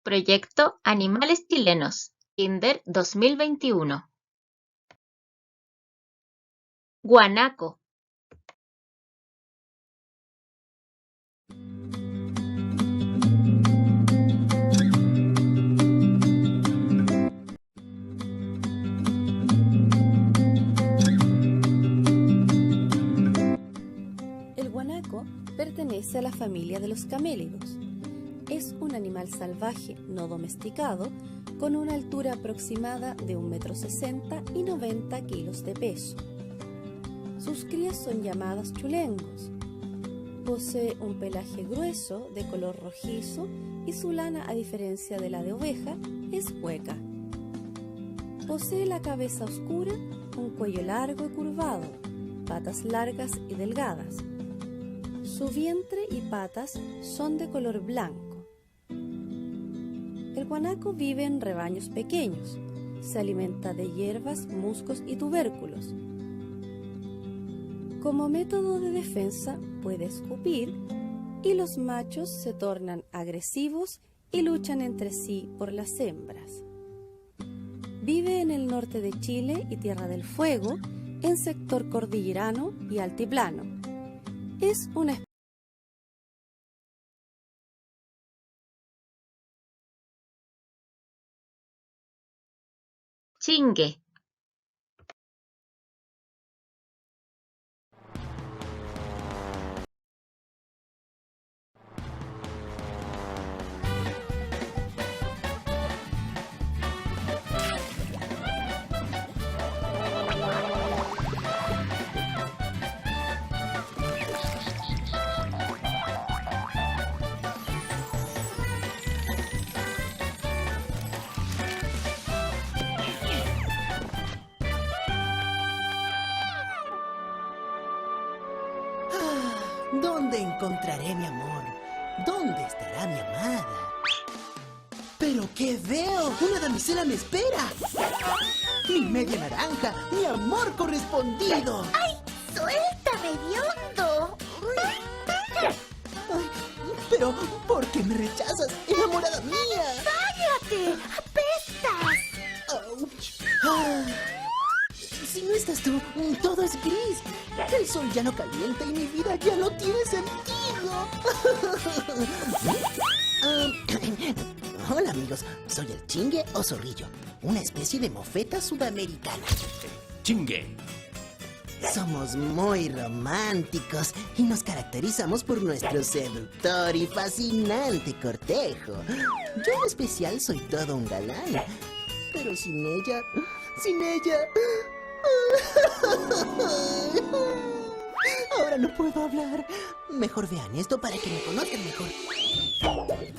Proyecto Animales Chilenos, Kinder 2021. Guanaco. El guanaco pertenece a la familia de los camélidos. Es un animal salvaje no domesticado con una altura aproximada de 1,60 m y 90 kilos de peso. Sus crías son llamadas chulengos. Posee un pelaje grueso de color rojizo y su lana, a diferencia de la de oveja, es hueca. Posee la cabeza oscura, un cuello largo y curvado, patas largas y delgadas. Su vientre y patas son de color blanco. El guanaco vive en rebaños pequeños. Se alimenta de hierbas, musgos y tubérculos. Como método de defensa puede escupir y los machos se tornan agresivos y luchan entre sí por las hembras. Vive en el norte de Chile y Tierra del Fuego, en sector cordillerano y altiplano. Es una Chingue. ¿Dónde encontraré mi amor? ¿Dónde estará mi amada? ¿Pero qué veo? ¡Una damisela me espera! ¡Mi media naranja! ¡Mi amor correspondido! ¡Ay! ¡Suéltame, hediondo! Ay, pero, ¿por qué me rechazas, enamorada mía? ¡Cállate! ¡Apestas! ¡Auch! Ah, si no estás tú, todo es gris. El sol ya no calienta y mi vida ya no tiene sentido. Hola amigos, soy el chingue o zorrillo, una especie de mofeta sudamericana. Chingue. Somos muy románticos y nos caracterizamos por nuestro seductor y fascinante cortejo. Yo en especial soy todo un galán, pero sin ella... Ahora no puedo hablar. Mejor vean esto para que me conozcan mejor.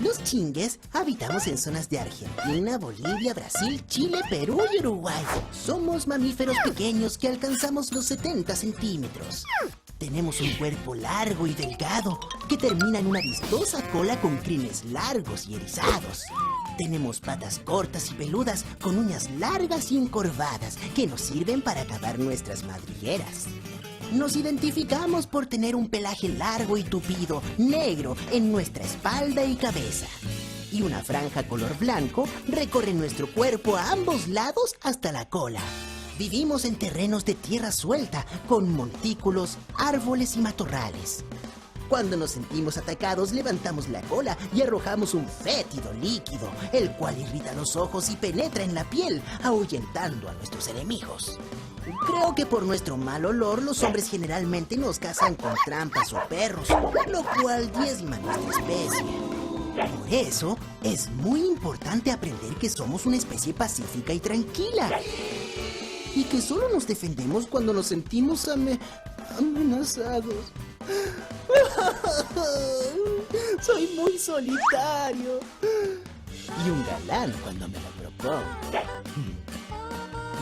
Los chingues habitamos en zonas de Argentina, Bolivia, Brasil, Chile, Perú y Uruguay. Somos mamíferos pequeños que alcanzamos los 70 centímetros. Tenemos un cuerpo largo y delgado que termina en una vistosa cola con crines largos y erizados. Tenemos patas cortas y peludas con uñas largas y encorvadas que nos sirven para cavar nuestras madrigueras. Nos identificamos por tener un pelaje largo y tupido, negro, en nuestra espalda y cabeza. Y una franja color blanco recorre nuestro cuerpo a ambos lados hasta la cola. Vivimos en terrenos de tierra suelta, con montículos, árboles y matorrales. Cuando nos sentimos atacados, levantamos la cola y arrojamos un fétido líquido, el cual irrita los ojos y penetra en la piel, ahuyentando a nuestros enemigos. Creo que por nuestro mal olor, los hombres generalmente nos cazan con trampas o perros, lo cual diezma nuestra especie. Por eso, es muy importante aprender que somos una especie pacífica y tranquila. Y que solo nos defendemos cuando nos sentimos amenazados. Soy muy solitario. Y un galán cuando me lo propongo.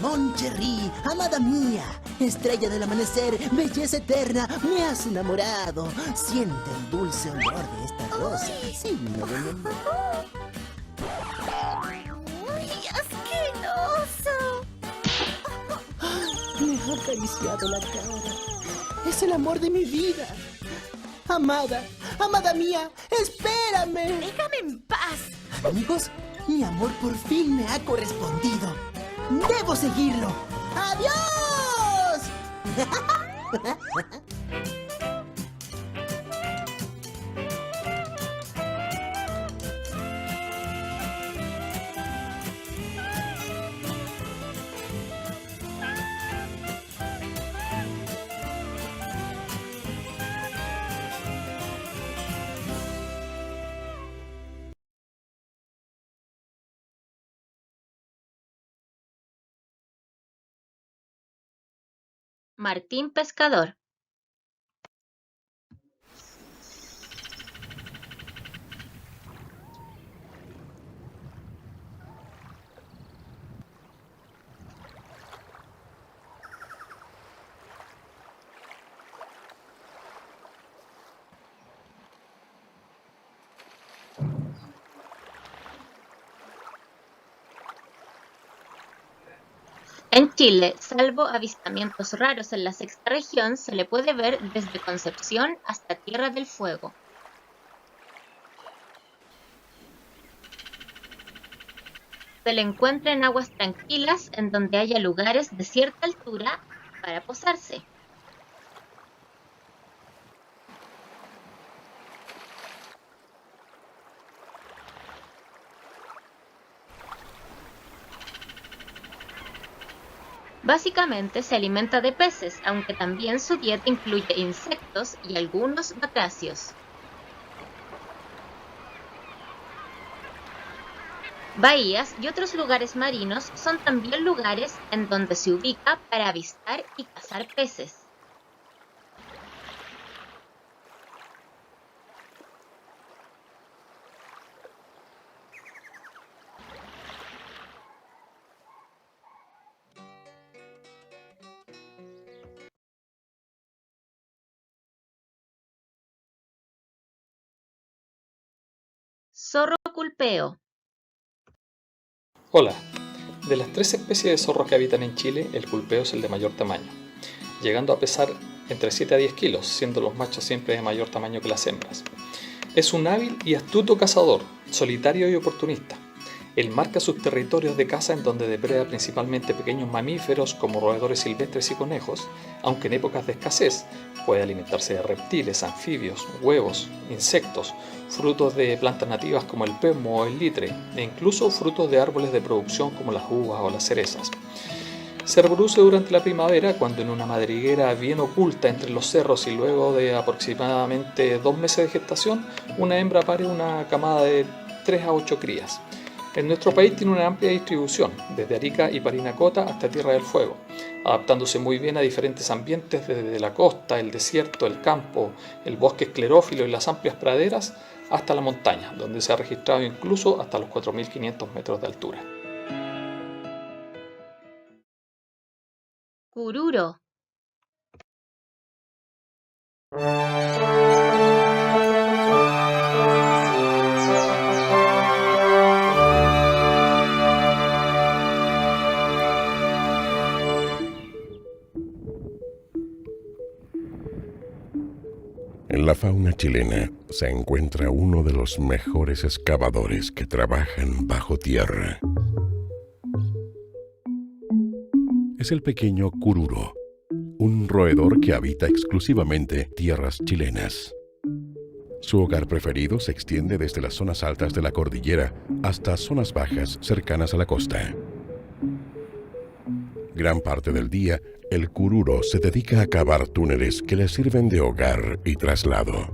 Moncherry, amada mía, estrella del amanecer, belleza eterna, me has enamorado. Siente el dulce olor de esta rosa, signo de mi amor. ¡Uy, asqueroso! Me ha acariciado la cara. Es el amor de mi vida. Amada, amada mía, espérame. ¡Déjame en paz! Amigos, mi amor por fin me ha correspondido. ¡Debo seguirlo! ¡Adiós! Martín Pescador. En Chile, salvo avistamientos raros en la sexta región, se le puede ver desde Concepción hasta Tierra del Fuego. Se le encuentra en aguas tranquilas en donde haya lugares de cierta altura para posarse. Básicamente se alimenta de peces, aunque también su dieta incluye insectos y algunos batracios. Bahías y otros lugares marinos son también lugares en donde se ubica para avistar y cazar peces. Zorro culpeo. Hola, de las 3 especies de zorros que habitan en Chile, el culpeo es el de mayor tamaño, llegando a pesar entre 7 a 10 kilos, siendo los machos siempre de mayor tamaño que las hembras. Es un hábil y astuto cazador, solitario y oportunista. Él marca sus territorios de caza en donde depreda principalmente pequeños mamíferos como roedores silvestres y conejos, aunque en épocas de escasez puede alimentarse de reptiles, anfibios, huevos, insectos, frutos de plantas nativas como el pemo o el litre, e incluso frutos de árboles de producción como las uvas o las cerezas. Se reproduce durante la primavera cuando en una madriguera bien oculta entre los cerros y luego de aproximadamente 2 meses de gestación, una hembra pare una camada de 3 a 8 crías. En nuestro país tiene una amplia distribución, desde Arica y Parinacota hasta Tierra del Fuego, adaptándose muy bien a diferentes ambientes desde la costa, el desierto, el campo, el bosque esclerófilo y las amplias praderas, hasta la montaña, donde se ha registrado incluso hasta los 4.500 metros de altura. Cururo. En la fauna chilena se encuentra uno de los mejores excavadores que trabajan bajo tierra. Es el pequeño cururo, un roedor que habita exclusivamente tierras chilenas. Su hogar preferido se extiende desde las zonas altas de la cordillera hasta zonas bajas cercanas a la costa. Gran parte del día, el cururo se dedica a cavar túneles que le sirven de hogar y traslado.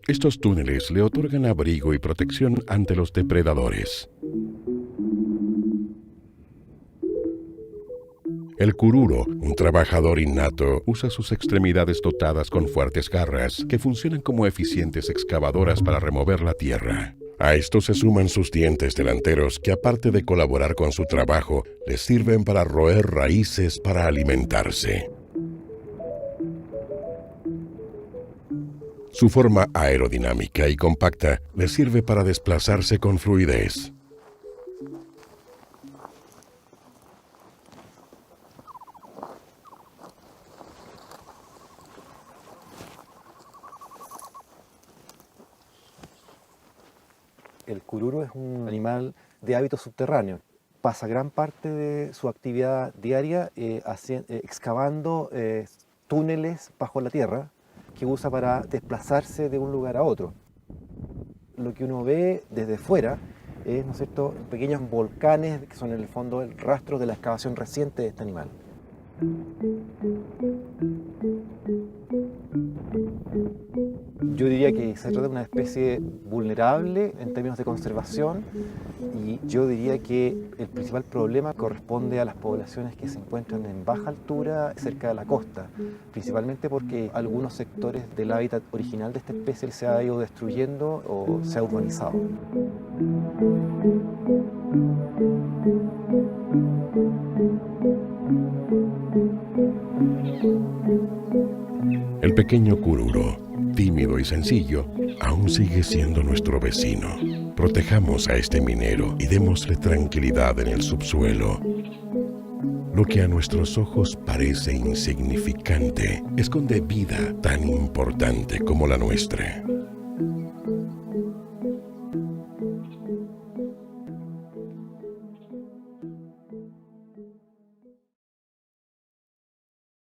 Estos túneles le otorgan abrigo y protección ante los depredadores. El cururo, un trabajador innato, usa sus extremidades dotadas con fuertes garras que funcionan como eficientes excavadoras para remover la tierra. A esto se suman sus dientes delanteros que, aparte de colaborar con su trabajo, les sirven para roer raíces para alimentarse. Su forma aerodinámica y compacta le sirve para desplazarse con fluidez. El cururo es un animal de hábito subterráneo. Pasa gran parte de su actividad diaria excavando túneles bajo la tierra que usa para desplazarse de un lugar a otro. Lo que uno ve desde fuera es, ¿no es cierto?, pequeños volcanes que son en el fondo el rastro de la excavación reciente de este animal. Yo diría que se trata de una especie vulnerable en términos de conservación y yo diría que el principal problema corresponde a las poblaciones que se encuentran en baja altura cerca de la costa, principalmente porque algunos sectores del hábitat original de esta especie se ha ido destruyendo o se ha urbanizado. El pequeño cururo, tímido y sencillo, aún sigue siendo nuestro vecino. Protejamos a este minero y démosle tranquilidad en el subsuelo. Lo que a nuestros ojos parece insignificante, esconde vida tan importante como la nuestra.